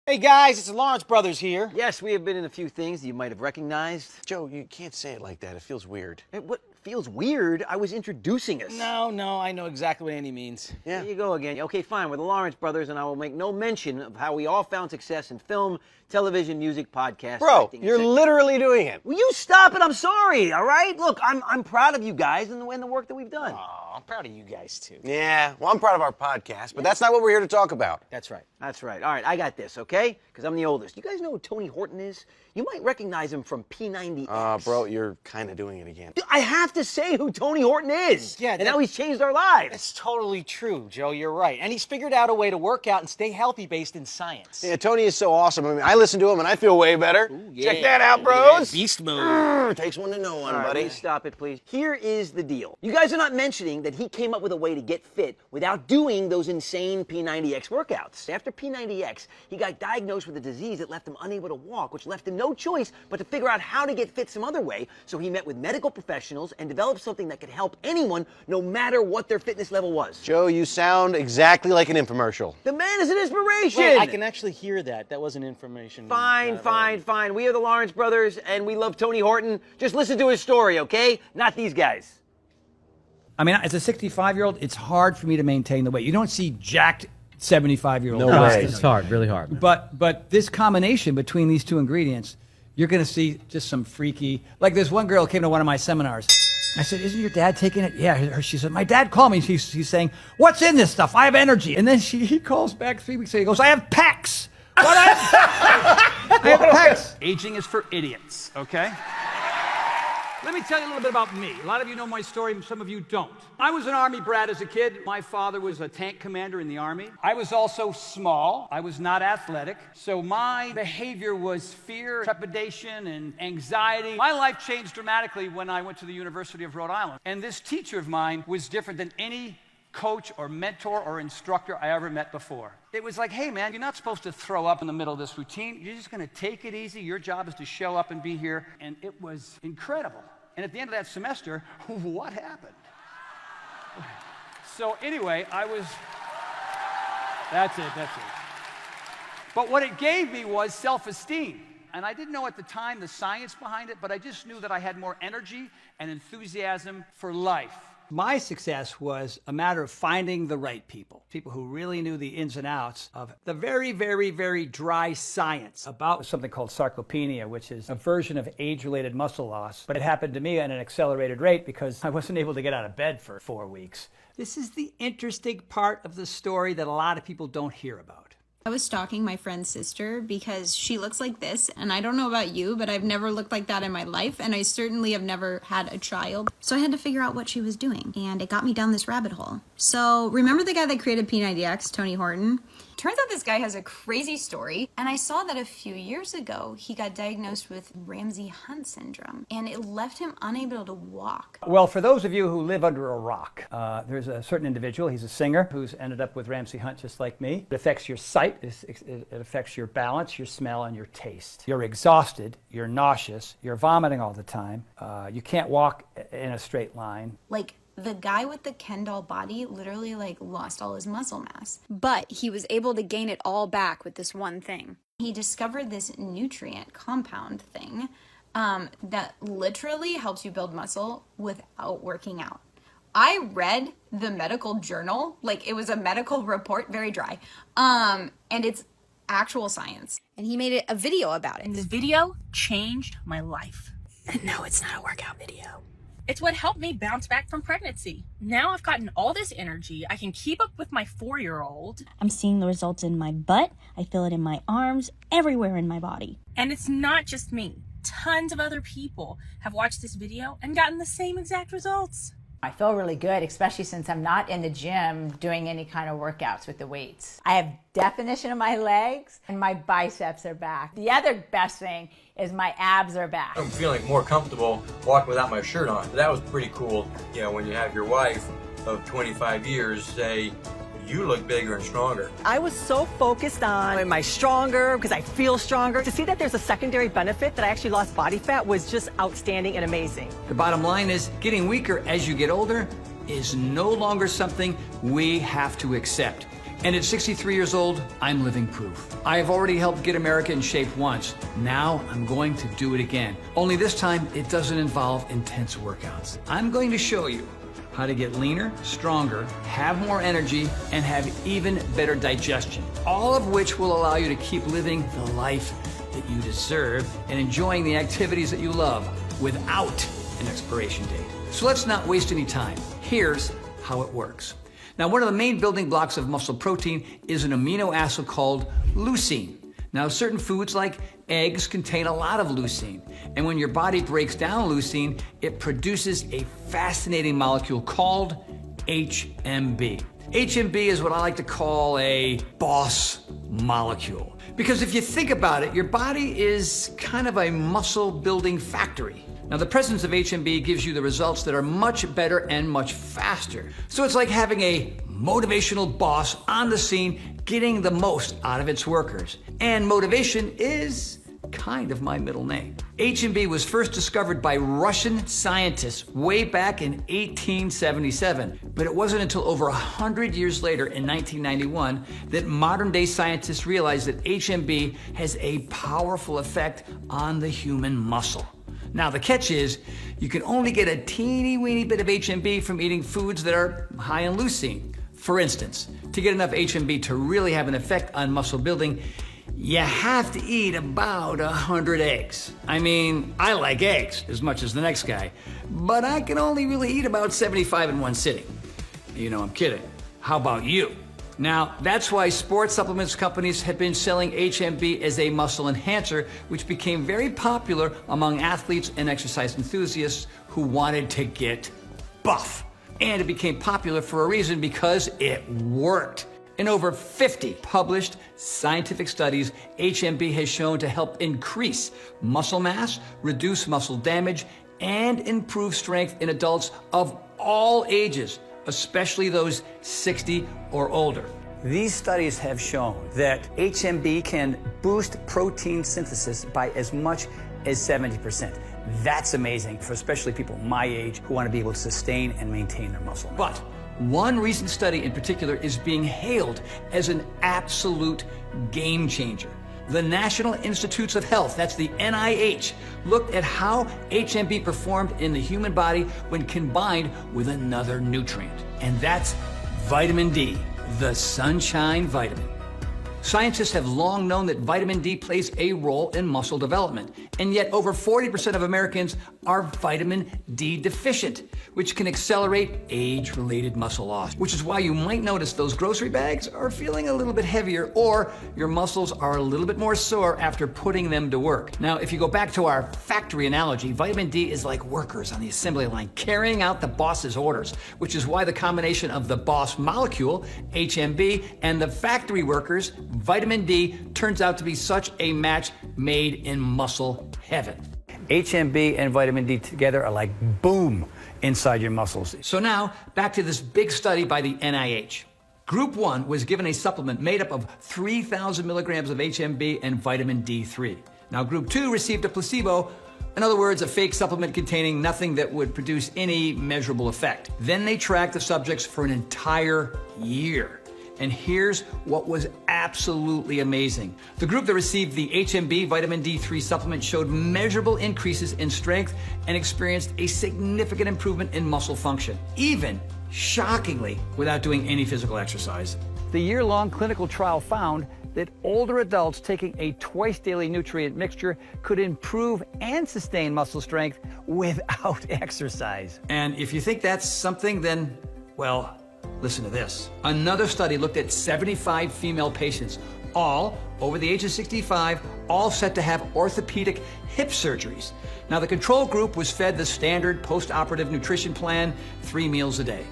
Hey guys, it's the Lawrence brothers here. Yes, we have been in a few things you might have recognized. Joe, you can't say it like that. It feels weird. What feels weird? I was introducing us. No, I know exactly what Andy means. Yeah. There you go again. Okay, fine. We're the Lawrence brothers, and I will make no mention of how we all found success in film, television, music, podcasts. Bro, acting, you're etc. literally doing it. Will you stop it? I'm sorry, all right? Look, I'm proud of you guys and the work that we've done. Aw, I'm proud of you guys too. Yeah, well, I'm proud of our podcast, but that's not what we're here to talk about. That's right. That's right. All right, I got this, okay? Because I'm the oldest. You guys know who Tony Horton is? You might recognize him from P90X. Bro, you're kind of doing it again. Dude, I have to say who Tony Horton is. Yeah, and how he's changed our lives. That's totally true, Joe. You're right. And he's figured out a way to work out and stay healthy based in science. Yeah, Tony is so awesome. I mean, I listen to him and I feel way better. Ooh, yeah. Check that out, Look at that bros. beast mode. Takes one to know one, All right, buddy. will you stop it, please? Here is the deal. You guys are not mentioning that he came up with a way to get fit without doing those insane P90X workouts. After P90X, he got diagnosed with a disease that left him unable to walk, which left him no choice but to figure out how to get fit some other way. So he met with medical professionals and developed something that could help anyone, no matter what their fitness level was. Joe, you sound exactly like an infomercial. The man is an inspiration. Wait, I can actually hear that. That wasn't information. Fine. We are the Lawrence brothers, and we love Tony Horton. Just listen to his story, okay? Not these guys. I mean, as a 65-year-old, it's hard for me to maintain the weight. You don't see jacked 75-year-old No guys. way. It's hard, really hard. But this combination between these two ingredients, you're going to see just some freaky. Like this one girl came to one of my seminars. I said, "Isn't your dad taking it?" Yeah. She said, "My dad called me. He's saying, what's in this stuff? I have energy." And then he calls back 3 weeks later. He goes, "I have pecs." What? I have pecs. Aging is for idiots. Okay. Let me tell you a little bit about me. A lot of you know my story, some of you don't. I was an Army brat as a kid. My father was a tank commander in the Army. I was also small. I was not athletic. So my behavior was fear, trepidation, and anxiety. My life changed dramatically when I went to the University of Rhode Island. And this teacher of mine was different than any coach or mentor or instructor I ever met before. It was like, hey man, you're not supposed to throw up in the middle of this routine. You're just gonna take it easy. Your job is to show up and be here. And it was incredible. And at the end of that semester, what happened? So anyway, that's it. But what it gave me was self-esteem. And I didn't know at the time the science behind it, but I just knew that I had more energy and enthusiasm for life. My success was a matter of finding the right people who really knew the ins and outs of the very, very, very dry science about something called sarcopenia, which is a version of age-related muscle loss. But it happened to me at an accelerated rate because I wasn't able to get out of bed for 4 weeks. This is the interesting part of the story that a lot of people don't hear about. I was stalking my friend's sister because she looks like this, and I don't know about you, but I've never looked like that in my life, and I certainly have never had a child. So I had to figure out what she was doing, and it got me down this rabbit hole. So remember the guy that created P90X, Tony Horton? Turns out this guy has a crazy story, and I saw that a few years ago he got diagnosed with Ramsay-Hunt syndrome, and it left him unable to walk. Well, for those of you who live under a rock, there's a certain individual, he's a singer, who's ended up with Ramsay-Hunt just like me. It affects your sight, it affects your balance, your smell, and your taste. You're exhausted, you're nauseous, you're vomiting all the time, you can't walk in a straight line. Like, the guy with the Ken doll body literally lost all his muscle mass. But he was able to gain it all back with this one thing. He discovered this nutrient compound thing that literally helps you build muscle without working out. I read the medical journal, it was a medical report, very dry, and it's actual science. And he made a video about it. And this video changed my life. And no, it's not a workout video. It's what helped me bounce back from pregnancy. Now I've gotten all this energy. I can keep up with my 4-year-old. I'm seeing the results in my butt. I feel it in my arms, everywhere in my body. And it's not just me. Tons of other people have watched this video and gotten the same exact results. I feel really good, especially since I'm not in the gym doing any kind of workouts with the weights. I have definition of my legs and my biceps are back. The other best thing is my abs are back. I'm feeling more comfortable walking without my shirt on. That was pretty cool, when you have your wife of 25 years say, you look bigger and stronger. I was so focused on am I stronger because I feel stronger. To see that there's a secondary benefit that I actually lost body fat was just outstanding and amazing. The bottom line is getting weaker as you get older is no longer something we have to accept. And at 63 years old, I'm living proof. I have already helped get America in shape once. Now I'm going to do it again. Only this time, it doesn't involve intense workouts. I'm going to show you how to get leaner, stronger, have more energy, and have even better digestion. All of which will allow you to keep living the life that you deserve and enjoying the activities that you love without an expiration date. So let's not waste any time. Here's how it works. Now, one of the main building blocks of muscle protein is an amino acid called leucine. Now, certain foods like eggs contain a lot of leucine. And when your body breaks down leucine, it produces a fascinating molecule called HMB. HMB is what I like to call a boss molecule. Because if you think about it, your body is kind of a muscle building factory. Now, the presence of HMB gives you the results that are much better and much faster. So it's like having a motivational boss on the scene, getting the most out of its workers. And motivation is kind of my middle name. HMB was first discovered by Russian scientists way back in 1877, but it wasn't until over 100 years later in 1991 that modern day scientists realized that HMB has a powerful effect on the human muscle. Now, the catch is, you can only get a teeny weeny bit of HMB from eating foods that are high in leucine. For instance, to get enough HMB to really have an effect on muscle building, you have to eat about 100 eggs. I mean, I like eggs as much as the next guy, but I can only really eat about 75 in one sitting. You know, I'm kidding. How about you? Now, that's why sports supplements companies have been selling HMB as a muscle enhancer, which became very popular among athletes and exercise enthusiasts who wanted to get buff. And it became popular for a reason, because it worked. In over 50 published scientific studies, HMB has shown to help increase muscle mass, reduce muscle damage, and improve strength in adults of all ages, especially those 60 or older. These studies have shown that HMB can boost protein synthesis by as much as 70%. That's amazing for especially people my age who want to be able to sustain and maintain their muscle mass. But one recent study in particular is being hailed as an absolute game changer. The National Institutes of Health, that's the NIH, looked at how HMB performed in the human body when combined with another nutrient. And that's vitamin D, the sunshine vitamin. Scientists have long known that vitamin D plays a role in muscle development, and yet over 40% of Americans are vitamin D deficient, which can accelerate age-related muscle loss, which is why you might notice those grocery bags are feeling a little bit heavier, or your muscles are a little bit more sore after putting them to work. Now, if you go back to our factory analogy, vitamin D is like workers on the assembly line carrying out the boss's orders, which is why the combination of the boss molecule, HMB, and the factory workers, vitamin D, turns out to be such a match made in muscle heaven. HMB and vitamin D together are like boom inside your muscles. So now, back to this big study by the NIH. Group 1 was given a supplement made up of 3,000 milligrams of HMB and vitamin D3. Now, Group 2 received a placebo, in other words, a fake supplement containing nothing that would produce any measurable effect. Then they tracked the subjects for an entire year. And here's what was absolutely amazing. The group that received the HMB vitamin D3 supplement showed measurable increases in strength and experienced a significant improvement in muscle function, even, shockingly, without doing any physical exercise. The year-long clinical trial found that older adults taking a twice-daily nutrient mixture could improve and sustain muscle strength without exercise. And if you think that's something, then, well, listen to this. Another study looked at 75 female patients, all over the age of 65, all set to have orthopedic hip surgeries. Now, the control group was fed the standard post-operative nutrition plan, 3 meals a day.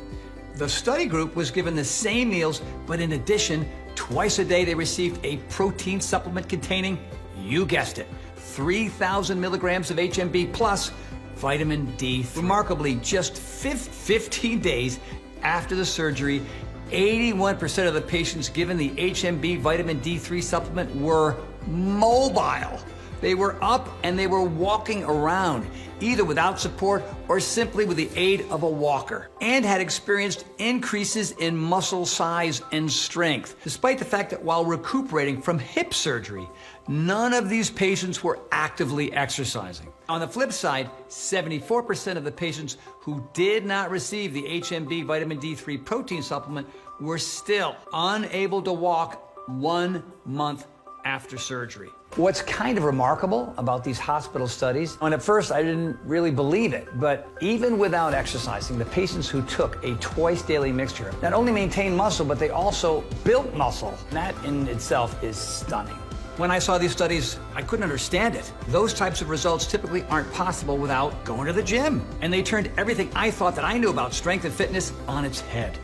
The study group was given the same meals, but in addition, twice a day they received a protein supplement containing, you guessed it, 3,000 milligrams of HMB plus vitamin D. Remarkably, just 15 days after the surgery, 81% of the patients given the HMB vitamin D3 supplement were mobile, They were up and they were walking around, either without support or simply with the aid of a walker, and had experienced increases in muscle size and strength, despite the fact that while recuperating from hip surgery, none of these patients were actively exercising. On the flip side, 74% of the patients who did not receive the HMB vitamin D3 protein supplement were still unable to walk 1 month after surgery. What's kind of remarkable about these hospital studies, and at first I didn't really believe it, but even without exercising, the patients who took a twice daily mixture not only maintained muscle, but they also built muscle. That in itself is stunning. When I saw these studies, I couldn't understand it. Those types of results typically aren't possible without going to the gym. And they turned everything I thought that I knew about strength and fitness on its head.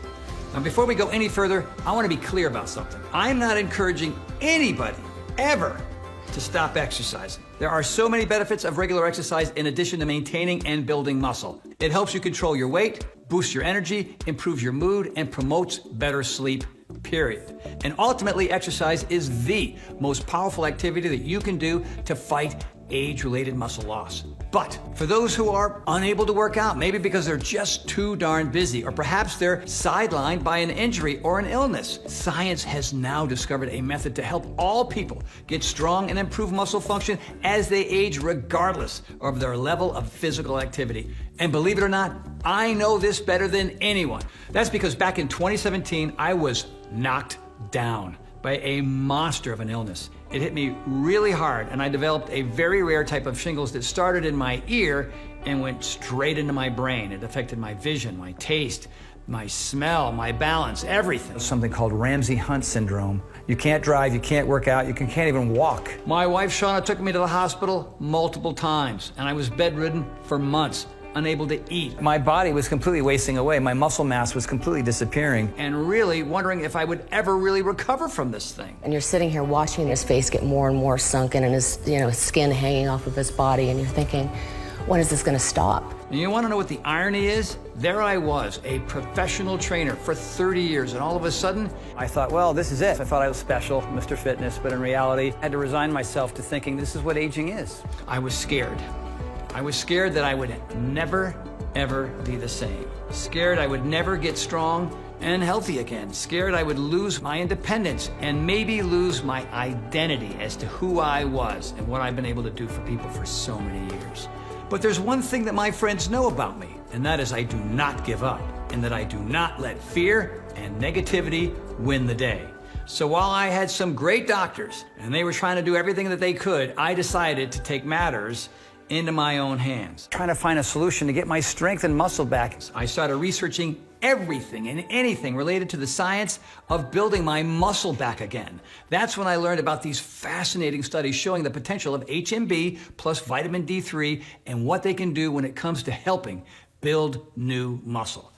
Now, before we go any further, I want to be clear about something. I'm not encouraging anybody ever to stop exercising. There are so many benefits of regular exercise in addition to maintaining and building muscle. It helps you control your weight, boosts your energy, improves your mood, and promotes better sleep, period. And ultimately, exercise is the most powerful activity that you can do to fight age-related muscle loss. But for those who are unable to work out, maybe because they're just too darn busy, or perhaps they're sidelined by an injury or an illness, science has now discovered a method to help all people get strong and improve muscle function as they age, regardless of their level of physical activity. And believe it or not, I know this better than anyone. That's because back in 2017, I was knocked down by a monster of an illness. It hit me really hard, and I developed a very rare type of shingles that started in my ear and went straight into my brain. It affected my vision, my taste, my smell, my balance, everything. Something called Ramsay-Hunt syndrome. You can't drive, you can't work out, you can't even walk. My wife, Shauna, took me to the hospital multiple times, and I was bedridden for months, unable to eat. My body was completely wasting away. My muscle mass was completely disappearing, and really wondering if I would ever really recover from this thing. And you're sitting here watching his face get more and more sunken and his, his skin hanging off of his body, and you're thinking, when is this going to stop? And you want to know what the irony is? There I was, a professional trainer for 30 years, and all of a sudden, I thought, well, this is it. I thought I was special, Mr. Fitness, but in reality, I had to resign myself to thinking this is what aging is. I was scared. I was scared that I would never, ever be the same. Scared I would never get strong and healthy again. Scared I would lose my independence and maybe lose my identity as to who I was and what I've been able to do for people for so many years. But there's one thing that my friends know about me, and that is I do not give up, and that I do not let fear and negativity win the day. So while I had some great doctors and they were trying to do everything that they could, I decided to take matters into my own hands, trying to find a solution to get my strength and muscle back. I started researching everything and anything related to the science of building my muscle back again. That's when I learned about these fascinating studies showing the potential of HMB plus vitamin D3 and what they can do when it comes to helping build new muscle.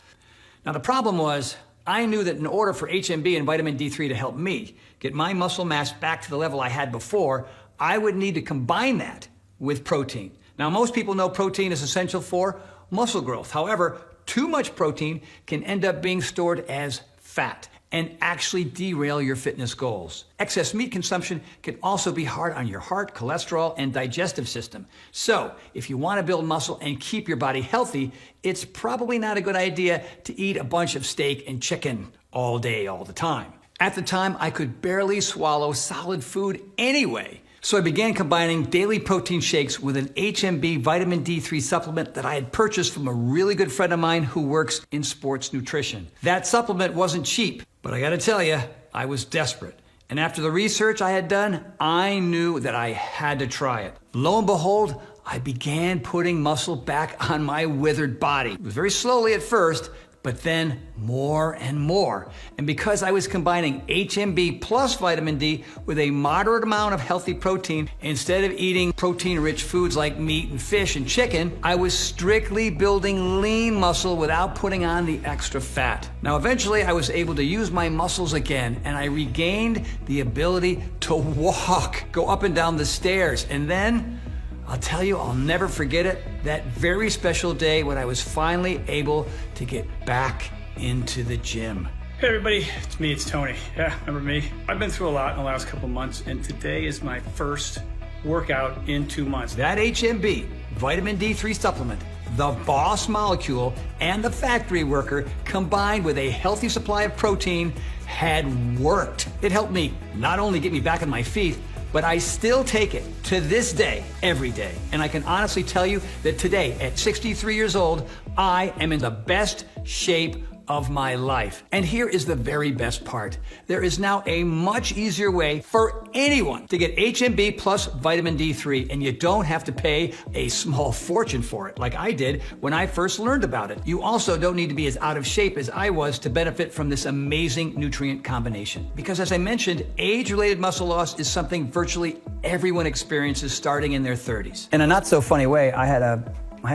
Now the problem was, I knew that in order for HMB and vitamin D3 to help me get my muscle mass back to the level I had before, I would need to combine that with protein. Now, most people know protein is essential for muscle growth. However, too much protein can end up being stored as fat and actually derail your fitness goals. Excess meat consumption can also be hard on your heart, cholesterol, and digestive system. So, if you want to build muscle and keep your body healthy, it's probably not a good idea to eat a bunch of steak and chicken all day, all the time. At the time, I could barely swallow solid food anyway. So I began combining daily protein shakes with an HMB vitamin D3 supplement that I had purchased from a really good friend of mine who works in sports nutrition. That supplement wasn't cheap, but I gotta tell you, I was desperate. And after the research I had done, I knew that I had to try it. Lo and behold, I began putting muscle back on my withered body. It was very slowly at first, but then more and more. And because I was combining HMB plus vitamin D with a moderate amount of healthy protein, instead of eating protein-rich foods like meat and fish and chicken, I was strictly building lean muscle without putting on the extra fat. Now, eventually I was able to use my muscles again, and I regained the ability to walk, go up and down the stairs, and then, I'll tell you, I'll never forget it, that very special day when I was finally able to get back into the gym. Hey everybody, it's me, it's Tony. Yeah, remember me? I've been through a lot in the last couple months, and today is my first workout in 2 months. That HMB, vitamin D3 supplement, the boss molecule, and the factory worker combined with a healthy supply of protein had worked. It helped me not only get me back on my feet, but I still take it to this day, every day. And I can honestly tell you that today, at 63 years old, I am in the best shape of my life. And here is the very best part. There is now a much easier way for anyone to get HMB plus vitamin D3, and you don't have to pay a small fortune for it like I did when I first learned about it. You also don't need to be as out of shape as I was to benefit from this amazing nutrient combination. Because as I mentioned, age-related muscle loss is something virtually everyone experiences starting in their 30s. In a not so funny way, I had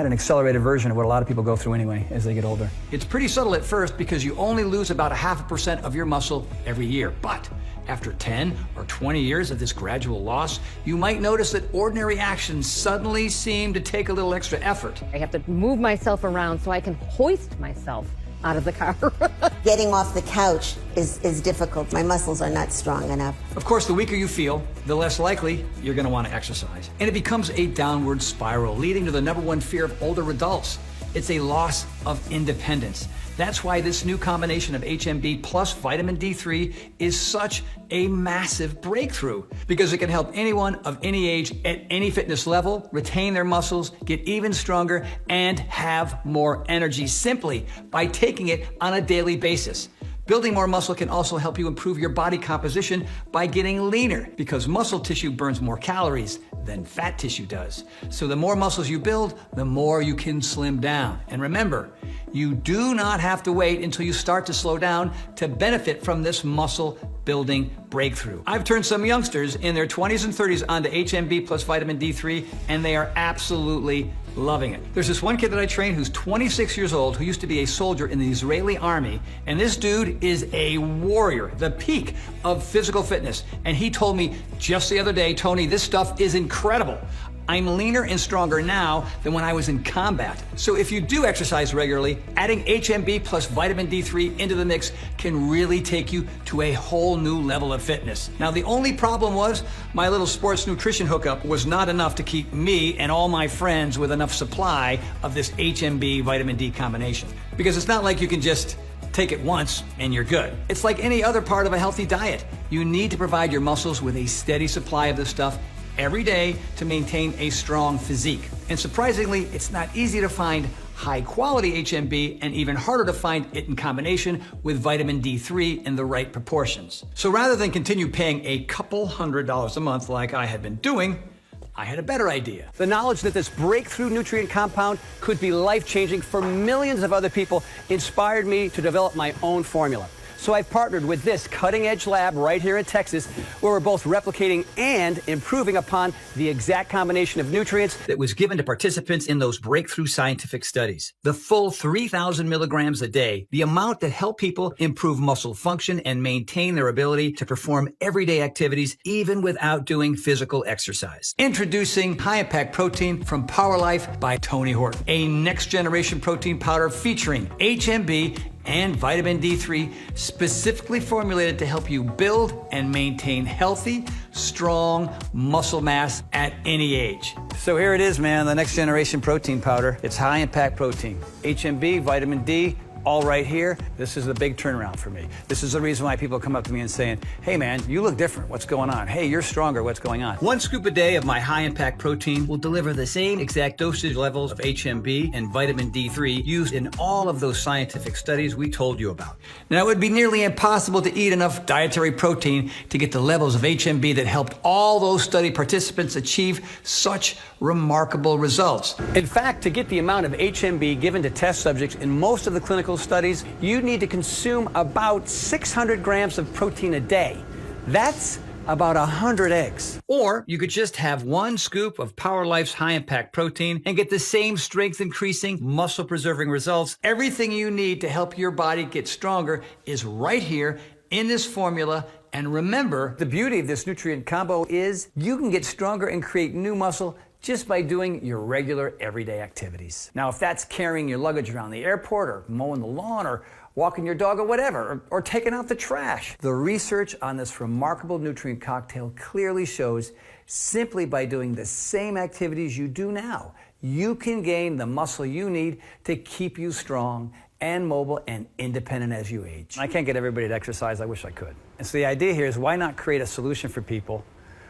an accelerated version of what a lot of people go through anyway as they get older. It's pretty subtle at first because you only lose about 0.5% of your muscle every year. But after 10 or 20 years of this gradual loss, you might notice that ordinary actions suddenly seem to take a little extra effort. I have to move myself around so I can hoist myself out of the car. Getting off the couch is difficult. My muscles are not strong enough. Of course, the weaker you feel, the less likely you're going to want to exercise. And it becomes a downward spiral, leading to the #1 fear of older adults. It's a loss of independence. That's why this new combination of HMB plus vitamin D3 is such a massive breakthrough, because it can help anyone of any age at any fitness level retain their muscles, get even stronger, and have more energy simply by taking it on a daily basis. Building more muscle can also help you improve your body composition by getting leaner, because muscle tissue burns more calories than fat tissue does. So the more muscles you build, the more you can slim down. And remember, you do not have to wait until you start to slow down to benefit from this muscle building breakthrough. I've turned some youngsters in their 20s and 30s onto HMB plus vitamin D3, and they are absolutely loving it. There's this one kid that I train who's 26 years old, who used to be a soldier in the Israeli army, and this dude is a warrior, the peak of physical fitness. And he told me just the other day, Tony, this stuff is incredible. I'm leaner and stronger now than when I was in combat. So if you do exercise regularly, adding HMB plus vitamin D3 into the mix can really take you to a whole new level of fitness. Now, the only problem was my little sports nutrition hookup was not enough to keep me and all my friends with enough supply of this HMB vitamin D combination. Because it's not like you can just take it once and you're good. It's like any other part of a healthy diet. You need to provide your muscles with a steady supply of this stuff every day to maintain a strong physique. And surprisingly, it's not easy to find high quality HMB, and even harder to find it in combination with vitamin D3 in the right proportions. So rather than continue paying a couple $100s a month like I had been doing, I had a better idea. The knowledge that this breakthrough nutrient compound could be life-changing for millions of other people inspired me to develop my own formula. So I've partnered with this cutting-edge lab right here in Texas, where we're both replicating and improving upon the exact combination of nutrients that was given to participants in those breakthrough scientific studies. The full 3,000 milligrams a day, the amount that helped people improve muscle function and maintain their ability to perform everyday activities even without doing physical exercise. Introducing High Impact Protein from Power Life by Tony Horton, a next-generation protein powder featuring HMB and vitamin D3, specifically formulated to help you build and maintain healthy, strong muscle mass at any age. So here it is, man, the next generation protein powder. It's high impact protein. HMB, vitamin D, all right here. This is a big turnaround for me. This is the reason why people come up to me and saying, hey man, you look different. What's going on? Hey, you're stronger. What's going on? 1 scoop a day of my high impact protein will deliver the same exact dosage levels of HMB and vitamin D3 used in all of those scientific studies we told you about. Now, it would be nearly impossible to eat enough dietary protein to get the levels of HMB that helped all those study participants achieve such remarkable results. In fact, to get the amount of HMB given to test subjects in most of the clinical studies, you need to consume about 600 grams of protein a day. That's about 100 eggs. Or you could just have 1 scoop of Power Life's high impact protein and get the same strength increasing, muscle preserving results. Everything you need to help your body get stronger is right here in this formula. And remember, the beauty of this nutrient combo is you can get stronger and create new muscle just by doing your regular everyday activities. Now, if that's carrying your luggage around the airport or mowing the lawn or walking your dog or whatever, or taking out the trash. The research on this remarkable nutrient cocktail clearly shows simply by doing the same activities you do now, you can gain the muscle you need to keep you strong and mobile and independent as you age. I can't get everybody to exercise. I wish I could. And so the idea here is, why not create a solution for people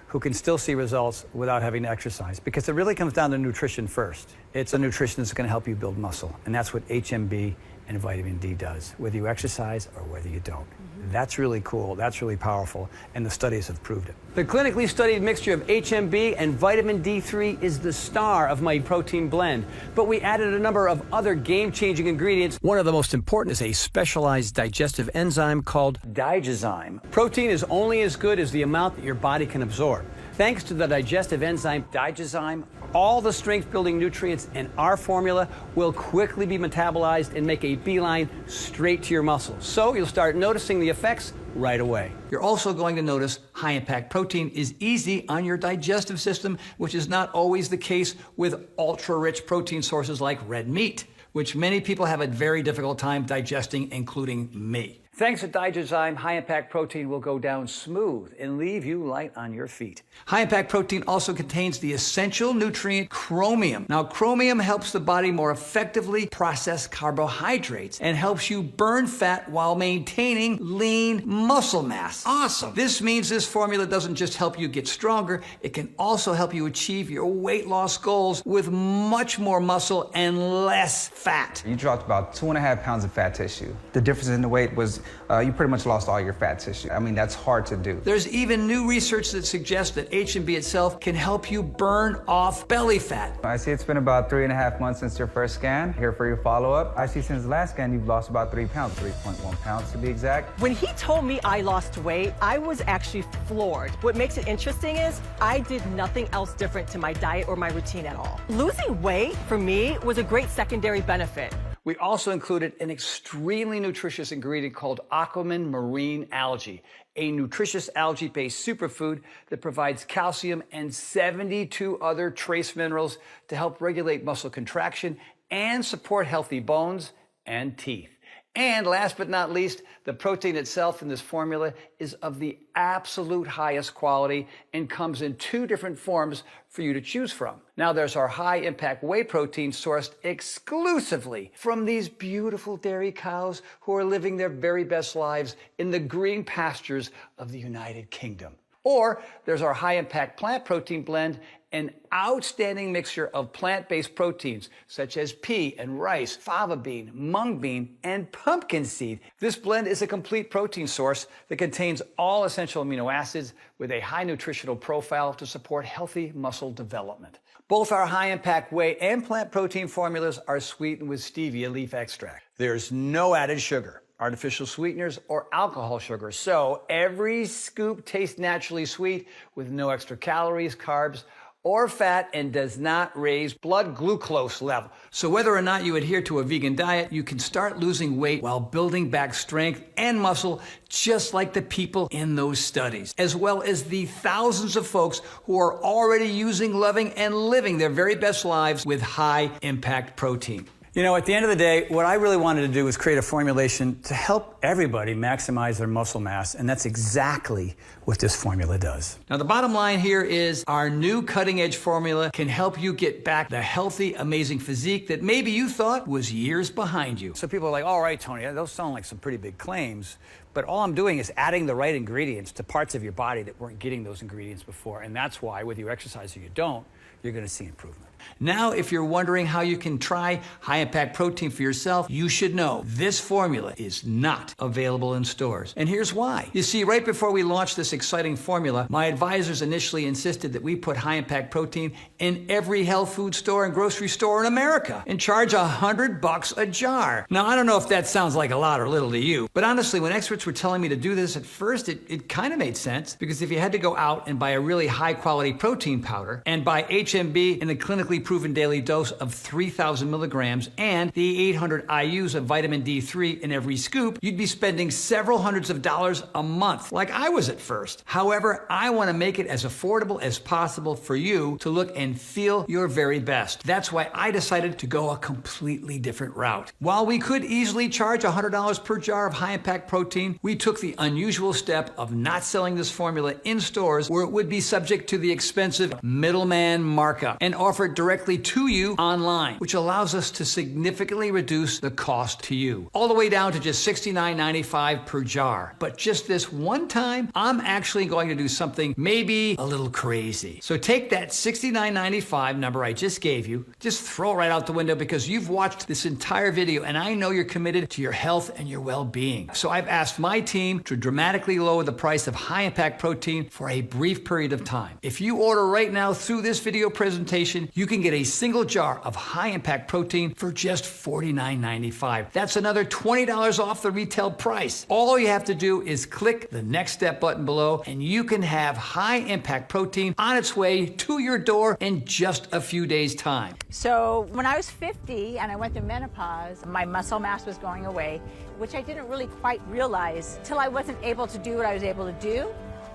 who can still see results without having to exercise? Because it really comes down to nutrition first. It's a nutrition that's going to help you build muscle. And that's what HMB and vitamin D does, whether you exercise or whether you don't. That's really cool. That's really powerful. And the studies have proved it. The clinically studied mixture of HMB and vitamin D3 is the star of my protein blend. But we added a number of other game-changing ingredients. One of the most important is a specialized digestive enzyme called digozyme. Protein is only as good as the amount that your body can absorb. Thanks to the digestive enzyme digozyme, all the strength-building nutrients in our formula will quickly be metabolized and make a beeline straight to your muscles. So you'll start noticing the effects right away. You're also going to notice high-impact protein is easy on your digestive system, which is not always the case with ultra-rich protein sources like red meat, which many people have a very difficult time digesting, including me. Thanks to digozyme, high-impact protein will go down smooth and leave you light on your feet. High-impact protein also contains the essential nutrient chromium. Now, chromium helps the body more effectively process carbohydrates and helps you burn fat while maintaining lean muscle mass. Awesome. This means this formula doesn't just help you get stronger, it can also help you achieve your weight loss goals with much more muscle and less fat. You dropped about 2.5 pounds of fat tissue. The difference in the weight was you pretty much lost all your fat tissue. I mean, that's hard to do. There's even new research that suggests that H&B itself can help you burn off belly fat. I see it's been about 3.5 months since your first scan. Here for your follow-up. I see since the last scan you've lost about 3 pounds, 3.1 pounds to be exact. When he told me I lost weight, I was actually floored. What makes it interesting is I did nothing else different to my diet or my routine at all. Losing weight, for me, was a great secondary benefit. We also included an extremely nutritious ingredient called Aquaman marine algae, a nutritious algae-based superfood that provides calcium and 72 other trace minerals to help regulate muscle contraction and support healthy bones and teeth. And last but not least, the protein itself in this formula is of the absolute highest quality and comes in 2 different forms for you to choose from. Now, there's our high-impact whey protein sourced exclusively from these beautiful dairy cows who are living their very best lives in the green pastures of the United Kingdom. Or there's our high-impact plant protein blend, an outstanding mixture of plant-based proteins such as pea and rice, fava bean, mung bean, and pumpkin seed. This blend is a complete protein source that contains all essential amino acids with a high nutritional profile to support healthy muscle development. Both our high-impact whey and plant protein formulas are sweetened with stevia leaf extract. There's no added sugar, artificial sweeteners, or alcohol sugar, so every scoop tastes naturally sweet with no extra calories, carbs, or fat, and does not raise blood glucose level. So whether or not you adhere to a vegan diet, you can start losing weight while building back strength and muscle, just like the people in those studies, as well as the thousands of folks who are already using, loving, and living their very best lives with high-impact protein. You know, at the end of the day, what I really wanted to do was create a formulation to help everybody maximize their muscle mass, and that's exactly what this formula does. Now, the bottom line here is our new cutting-edge formula can help you get back the healthy, amazing physique that maybe you thought was years behind you. So people are like, all right, Tony, those sound like some pretty big claims, but all I'm doing is adding the right ingredients to parts of your body that weren't getting those ingredients before, and that's why, whether you exercise or you don't, you're going to see improvement. Now, if you're wondering how you can try high-impact protein for yourself, you should know this formula is not available in stores. And here's why. You see, right before we launched this exciting formula, my advisors initially insisted that we put high-impact protein in every health food store and grocery store in America and charge $100 a jar. Now, I don't know if that sounds like a lot or little to you, but honestly, when experts experts were telling me to do this, at first it kind of made sense, because if you had to go out and buy a really high quality protein powder and buy HMB in a clinically proven daily dose of 3,000 milligrams and the 800 IUs of vitamin D3 in every scoop, you'd be spending several hundreds of dollars a month, like I was at first. However, I want to make it as affordable as possible for you to look and feel your very best. That's why I decided to go a completely different route. While we could easily charge $100 per jar of high-impact protein, we took the unusual step of not selling this formula in stores where it would be subject to the expensive middleman markup and offer it directly to you online, which allows us to significantly reduce the cost to you, all the way down to just $69.95 per jar. But just this one time, I'm actually going to do something maybe a little crazy. So take that $69.95 number I just gave you, just throw it right out the window, because you've watched this entire video and I know you're committed to your health and your well-being. So I've asked my team to dramatically lower the price of high-impact protein for a brief period of time. If you order right now through this video presentation, you can get a single jar of high-impact protein for just $49.95. That's another $20 off the retail price. All you have to do is click the next step button below and you can have high-impact protein on its way to your door in just a few days' time. So when I was 50 and I went through menopause, my muscle mass was going away, which I didn't really quite realize till I wasn't able to do what I was able to do.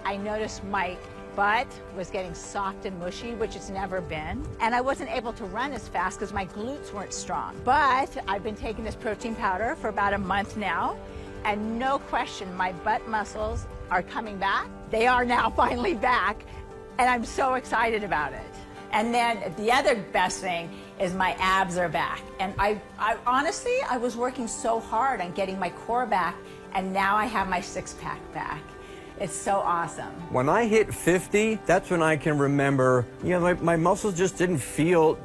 I noticed my butt was getting soft and mushy, which it's never been. And I wasn't able to run as fast because my glutes weren't strong. But I've been taking this protein powder for about a month now, and no question, my butt muscles are coming back. They are now finally back, and I'm so excited about it. And then the other best thing is my abs are back. And I honestly, I was working so hard on getting my core back, and now I have my six-pack back. It's so awesome. When I hit 50, that's when I can remember, my muscles just didn't feel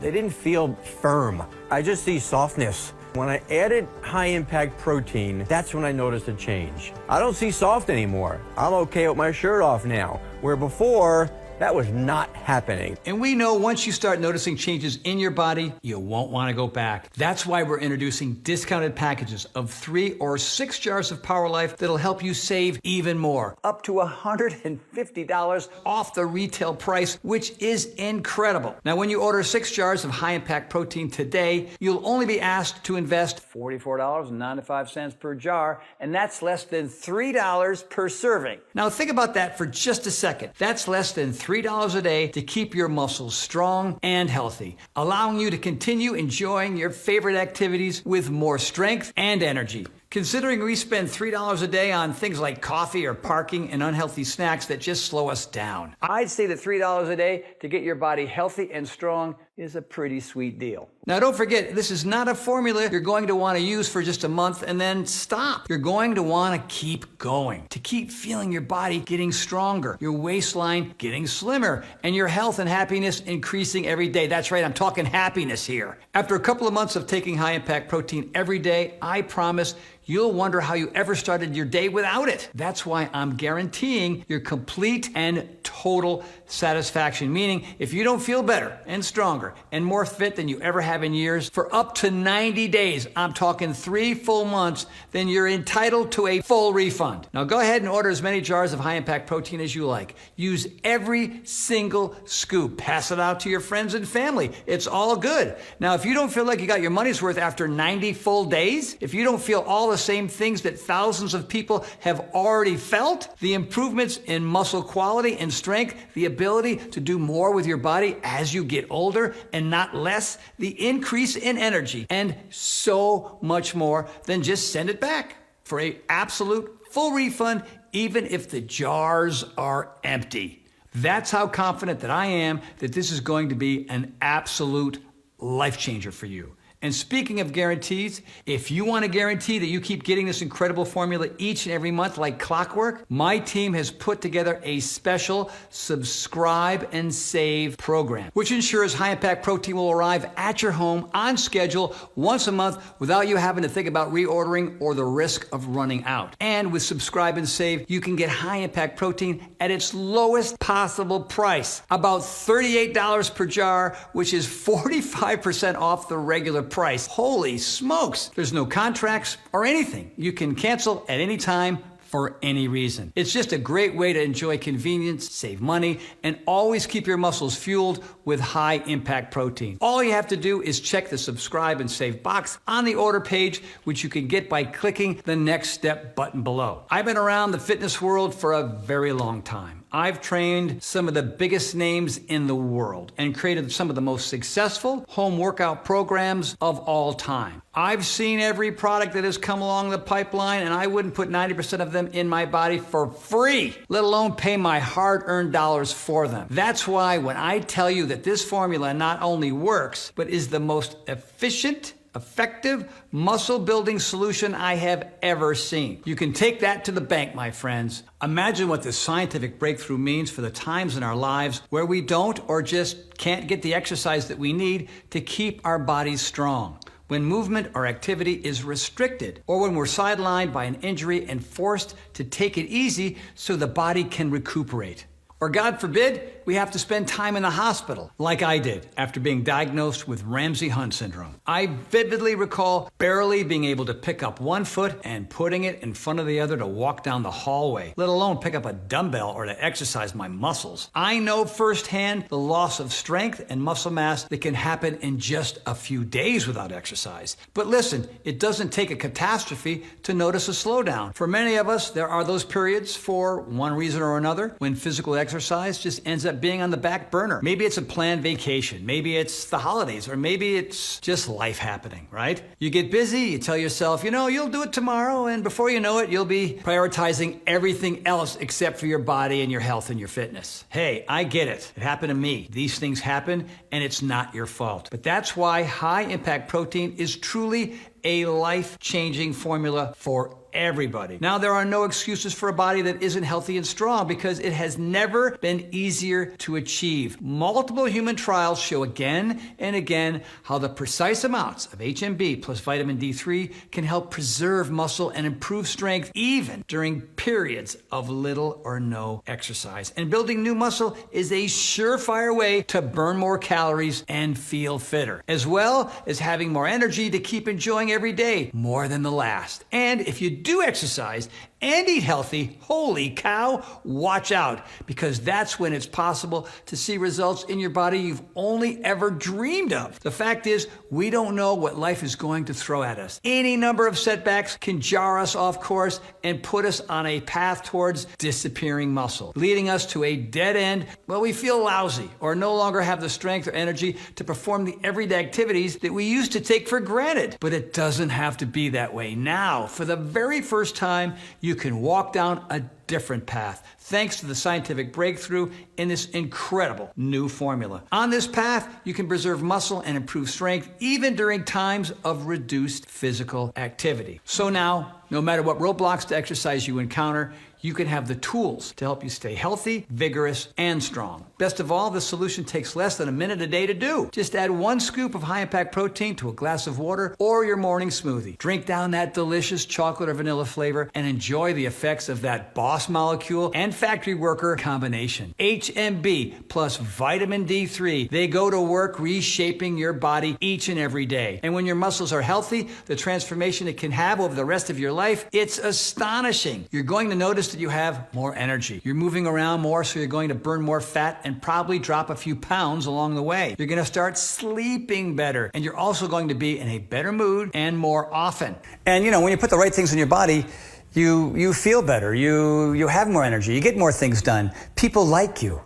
firm. I just see softness. When I added high-impact protein, that's when I noticed a change. I don't see soft anymore. I'm okay with my shirt off now, where before, that was not happening. And we know once you start noticing changes in your body, you won't want to go back. That's why we're introducing discounted packages of 3 or 6 jars of Power Life that'll help you save even more, up to $150 off the retail price, which is incredible. Now, when you order 6 jars of high-impact protein today, you'll only be asked to invest $44.95 per jar, and that's less than $3 per serving. Now, think about that for just a second. That's less than $3 a day to keep your muscles strong and healthy, allowing you to continue enjoying your favorite activities with more strength and energy. Considering we spend $3 a day on things like coffee or parking and unhealthy snacks that just slow us down, I'd say that $3 a day to get your body healthy and strong is a pretty sweet deal. Now, don't forget, this is not a formula you're going to want to use for just a month and then stop. You're going to want to keep going, to keep feeling your body getting stronger, your waistline getting slimmer, and your health and happiness increasing every day. That's right, I'm talking happiness here. After a couple of months of taking high-impact protein every day, I promise you'll wonder how you ever started your day without it. That's why I'm guaranteeing your complete and total satisfaction, meaning if you don't feel better and stronger and more fit than you ever have in years for up to 90 days, I'm talking 3 full months, then you're entitled to a full refund. Now go ahead and order as many jars of high-impact protein as you like. Use every single scoop. Pass it out to your friends and family. It's all good. Now, if you don't feel like you got your money's worth after 90 full days, if you don't feel all the same things that thousands of people have already felt, the improvements in muscle quality and strength, the ability to do more with your body as you get older and not less, the increase in energy, and so much more, then just send it back for an absolute full refund, even if the jars are empty. That's how confident that I am that this is going to be an absolute life changer for you. And speaking of guarantees, if you want to guarantee that you keep getting this incredible formula each and every month like clockwork, my team has put together a special subscribe and save program, which ensures high-impact protein will arrive at your home on schedule once a month without you having to think about reordering or the risk of running out. And with subscribe and save, you can get high-impact protein at its lowest possible price, about $38 per jar, which is 45% off the regular price. Holy smokes! There's no contracts or anything. You can cancel at any time for any reason. It's just a great way to enjoy convenience, save money, and always keep your muscles fueled with high impact protein. All you have to do is check the subscribe and save box on the order page, which you can get by clicking the next step button below. I've been around the fitness world for a very long time. I've trained some of the biggest names in the world and created some of the most successful home workout programs of all time. I've seen every product that has come along the pipeline, and I wouldn't put 90% of them in my body for free, let alone pay my hard-earned dollars for them. That's why when I tell you that this formula not only works, but is the most efficient, effective muscle building solution I have ever seen. You can take that to the bank, my friends. Imagine what this scientific breakthrough means for the times in our lives where we don't or just can't get the exercise that we need to keep our bodies strong. When movement or activity is restricted, or when we're sidelined by an injury and forced to take it easy so the body can recuperate. Or God forbid, we have to spend time in the hospital, like I did after being diagnosed with Ramsay-Hunt syndrome. I vividly recall barely being able to pick up one foot and putting it in front of the other to walk down the hallway, let alone pick up a dumbbell or to exercise my muscles. I know firsthand the loss of strength and muscle mass that can happen in just a few days without exercise. But listen, it doesn't take a catastrophe to notice a slowdown. For many of us, there are those periods, for one reason or another, when physical exercise just ends up being on the back burner. Maybe it's a planned vacation, maybe it's the holidays, or maybe it's just life happening, right? You get busy, you tell yourself, you'll do it tomorrow, and before you know it, you'll be prioritizing everything else except for your body and your health and your fitness. Hey, I get it. It happened to me. These things happen, and it's not your fault. But that's why high impact protein is truly a life-changing formula for everybody. Now, there are no excuses for a body that isn't healthy and strong because it has never been easier to achieve. Multiple human trials show again and again how the precise amounts of HMB plus vitamin D3 can help preserve muscle and improve strength even during periods of little or no exercise. And building new muscle is a surefire way to burn more calories and feel fitter, as well as having more energy to keep enjoying every day more than the last. And if you do exercise and eat healthy, holy cow, watch out, because that's when it's possible to see results in your body you've only ever dreamed of. The fact is, we don't know what life is going to throw at us. Any number of setbacks can jar us off course and put us on a path towards disappearing muscle, leading us to a dead end where we feel lousy or no longer have the strength or energy to perform the everyday activities that we used to take for granted. But it doesn't have to be that way. Now, for the very first time, you can walk down a different path thanks to the scientific breakthrough in this incredible new formula. On this path, you can preserve muscle and improve strength even during times of reduced physical activity. So now, no matter what roadblocks to exercise you encounter, you can have the tools to help you stay healthy, vigorous, and strong. Best of all, the solution takes less than a minute a day to do. Just add 1 scoop of high-impact protein to a glass of water or your morning smoothie. Drink down that delicious chocolate or vanilla flavor and enjoy the effects of that boss molecule and factory worker combination. HMB plus vitamin D3. They go to work reshaping your body each and every day. And when your muscles are healthy, the transformation it can have over the rest of your life, it's astonishing. You're going to notice that you have more energy. You're moving around more, so you're going to burn more fat and probably drop a few pounds along the way. You're going to start sleeping better, and you're also going to be in a better mood and more often. And when you put the right things in your body, you feel better. You have more energy. You get more things done. People like you.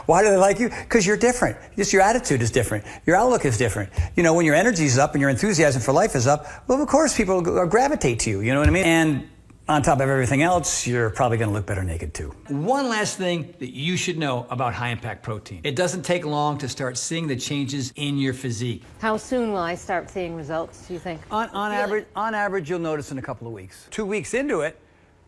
Why do they like you? Because you're different. Just your attitude is different. Your outlook is different. When your energy is up and your enthusiasm for life is up, well, of course, people gravitate to you. You know what I mean? And on top of everything else, you're probably going to look better naked too. One last thing that you should know about high-impact protein. It doesn't take long to start seeing the changes in your physique. How soon will I start seeing results, do you think? On average, you'll notice in a couple of weeks. 2 weeks into it,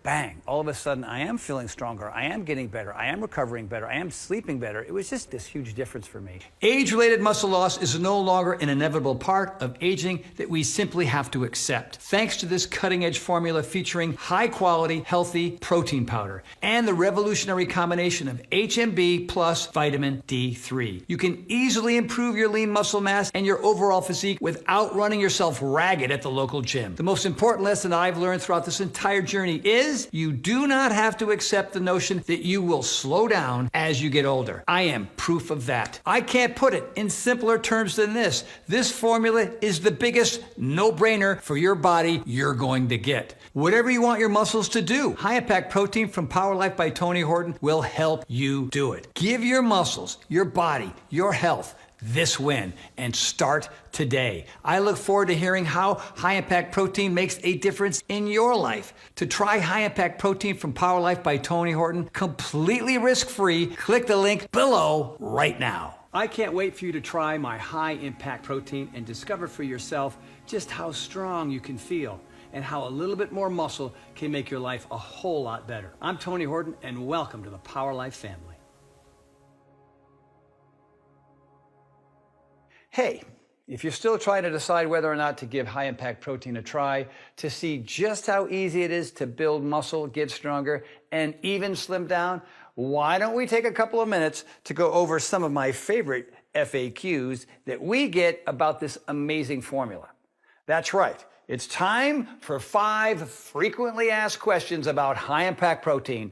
bang, all of a sudden I am feeling stronger, I am getting better, I am recovering better, I am sleeping better. It was just this huge difference for me. Age-related muscle loss is no longer an inevitable part of aging that we simply have to accept, thanks to this cutting-edge formula featuring high-quality, healthy protein powder and the revolutionary combination of HMB plus vitamin D3. You can easily improve your lean muscle mass and your overall physique without running yourself ragged at the local gym. The most important lesson I've learned throughout this entire journey is is, you do not have to accept the notion that you will slow down as you get older. I am proof of that. I can't put it in simpler terms than this. This formula is the biggest no-brainer for your body you're going to get. Whatever you want your muscles to do, High Impact Protein from Power Life by Tony Horton will help you do it. Give your muscles, your body, your health this win and start today. I look forward to hearing how High Impact Protein makes a difference in your life. To try High Impact Protein from Power Life by Tony Horton, completely risk-free, click the link below right now. I can't wait for you to try my High Impact Protein and discover for yourself just how strong you can feel and how a little bit more muscle can make your life a whole lot better. I'm Tony Horton, and welcome to the Power Life family. Hey, if you're still trying to decide whether or not to give High Impact Protein a try to see just how easy it is to build muscle, get stronger, and even slim down, why don't we take a couple of minutes to go over some of my favorite FAQs that we get about this amazing formula. That's right. It's time for 5 frequently asked questions about High Impact Protein.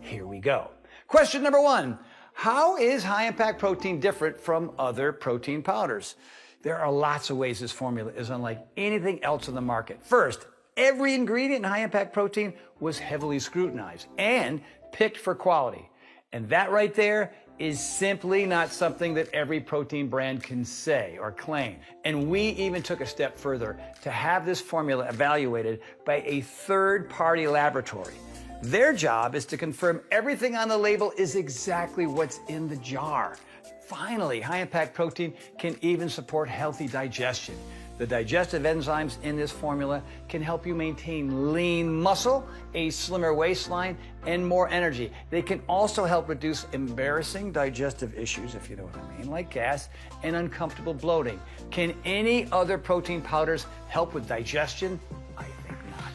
Here we go. Question number 1. How is High Impact Protein different from other protein powders? There are lots of ways this formula is unlike anything else on the market. First, every ingredient in High Impact Protein was heavily scrutinized and picked for quality. And that right there is simply not something that every protein brand can say or claim. And we even took a step further to have this formula evaluated by a third-party laboratory. Their job is to confirm everything on the label is exactly what's in the jar. Finally, High Impact Protein can even support healthy digestion. The digestive enzymes in this formula can help you maintain lean muscle, a slimmer waistline, and more energy. They can also help reduce embarrassing digestive issues, if you know what I mean, like gas and uncomfortable bloating. Can any other protein powders help with digestion? I think not.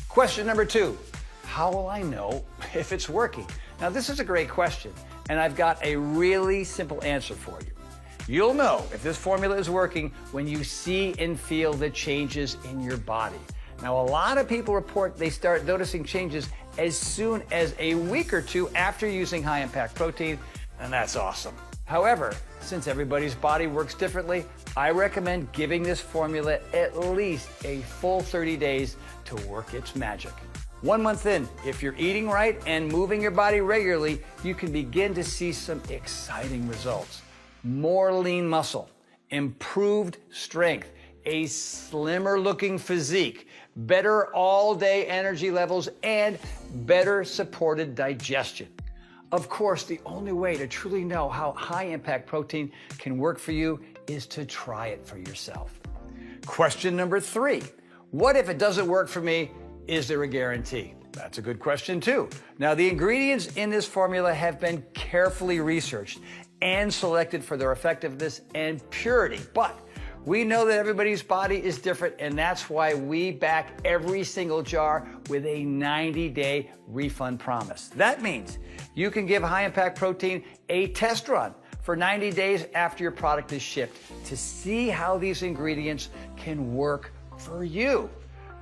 Question number 2. How will I know if it's working? Now, this is a great question, and I've got a really simple answer for you. You'll know if this formula is working when you see and feel the changes in your body. Now, a lot of people report they start noticing changes as soon as a week or 2 after using High Impact Protein, and that's awesome. However, since everybody's body works differently, I recommend giving this formula at least a full 30 days to work its magic. 1 month in, if you're eating right and moving your body regularly, you can begin to see some exciting results. More lean muscle, improved strength, a slimmer looking physique, better all-day energy levels, and better supported digestion. Of course, the only way to truly know how High Impact Protein can work for you is to try it for yourself. Question number 3. What if it doesn't work for me? Is there a guarantee? That's a good question too. Now, the ingredients in this formula have been carefully researched and selected for their effectiveness and purity, but we know that everybody's body is different, and that's why we back every single jar with a 90-day refund promise. That means you can give High Impact Protein a test run for 90 days after your product is shipped to see how these ingredients can work for you.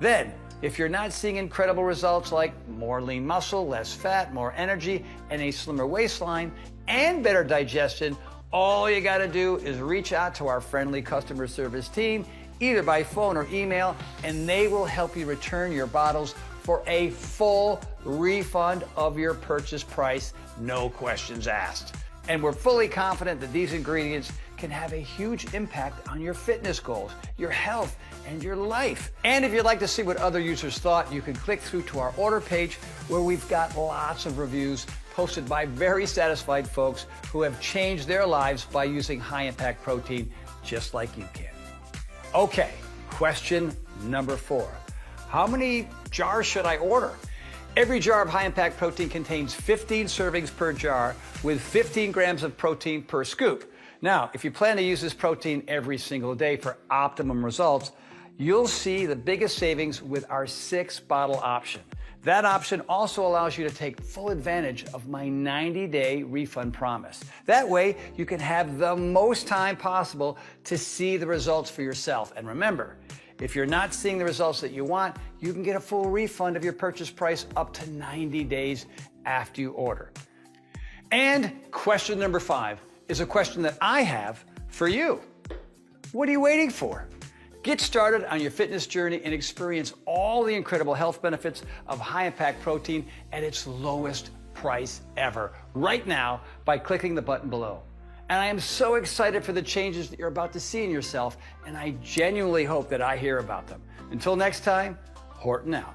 Then, if you're not seeing incredible results like more lean muscle, less fat, more energy, and a slimmer waistline, and better digestion, all you gotta do is reach out to our friendly customer service team, either by phone or email, and they will help you return your bottles for a full refund of your purchase price, no questions asked. And we're fully confident that these ingredients can have a huge impact on your fitness goals, your health, and your life. And if you'd like to see what other users thought, you can click through to our order page where we've got lots of reviews posted by very satisfied folks who have changed their lives by using High Impact Protein just like you can. Okay, question number 4. How many jars should I order? Every jar of High Impact Protein contains 15 servings per jar with 15 grams of protein per scoop. Now, if you plan to use this protein every single day for optimum results, you'll see the biggest savings with our 6-bottle option. That option also allows you to take full advantage of my 90-day refund promise. That way, you can have the most time possible to see the results for yourself. And remember, If you're not seeing the results that you want, you can get a full refund of your purchase price up to 90 days after you order. And question number 5 is a question that I have for you. What are you waiting for? Get started on your fitness journey and experience all the incredible health benefits of high-impact protein at its lowest price ever right now by clicking the button below. And I am so excited for the changes that you're about to see in yourself, and I genuinely hope that I hear about them. Until next time, Horton out.